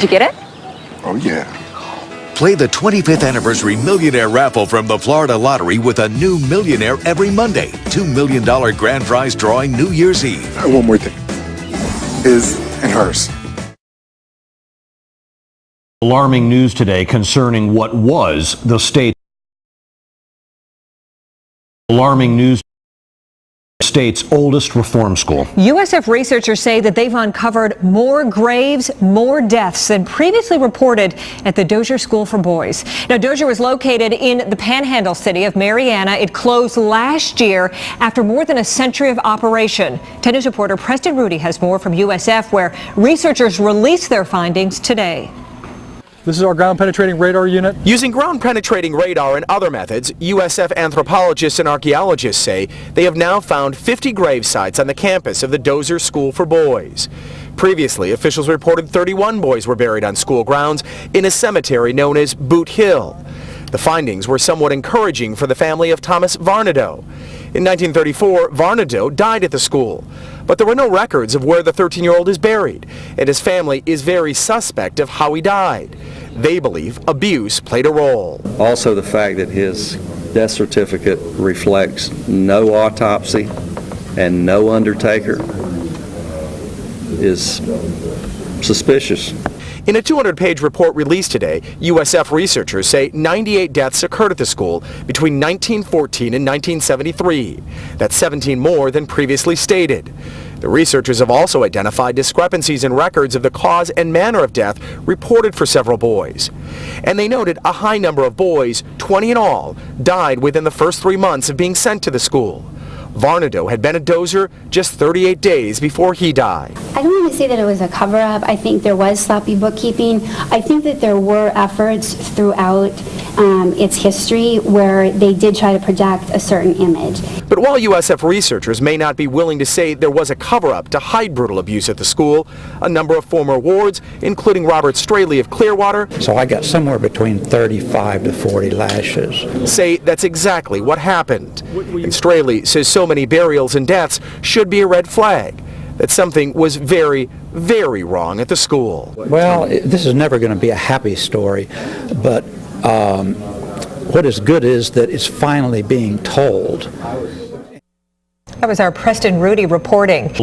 Did you get it? Oh, yeah. Play the 25th Anniversary Millionaire Raffle from the Florida Lottery with a new millionaire every Monday. $2 million grand prize drawing New Year's Eve. One more thing. His and hers. Alarming news today concerning what was the state's oldest reform school. USF researchers say that they've uncovered more graves, more deaths than previously reported at the Dozier School for Boys. Now, Dozier was located in the Panhandle city of Marianna. It closed last year after more than a century of operation. 10 News reporter Preston Rudy has more from USF, where researchers released their findings today. This is our ground-penetrating radar unit. Using ground-penetrating radar and other methods, USF anthropologists and archaeologists say they have now found 50 grave sites on the campus of the Dozier School for Boys. Previously, officials reported 31 boys were buried on school grounds in a cemetery known as Boot Hill. The findings were somewhat encouraging for the family of Thomas Varnado. In 1934, Varnado died at the school, but there were no records of where the 13-year-old is buried, and his family is very suspect of how he died. They believe abuse played a role. Also, the fact that his death certificate reflects no autopsy and no undertaker is suspicious. In a 200-page report released today, USF researchers say 98 deaths occurred at the school between 1914 and 1973. That's 17 more than previously stated. The researchers have also identified discrepancies in records of the cause and manner of death reported for several boys. And they noted a high number of boys, 20 in all, died within the first 3 months of being sent to the school. Varnado had been at Dozier just 38 days before he died. I don't want to say that it was a cover-up. I think there was sloppy bookkeeping. I think that there were efforts throughout its history where they did try to project a certain image. But while USF researchers may not be willing to say there was a cover-up to hide brutal abuse at the school, a number of former wards, including Robert Straley of Clearwater, so I got somewhere between 35 to 40 lashes, say that's exactly what happened. And Straley says so many burials and deaths should be a red flag, that something was very, very wrong at the school. Well, this is never going to be a happy story, but what is good is that it's finally being told. That was our Preston Rudy reporting.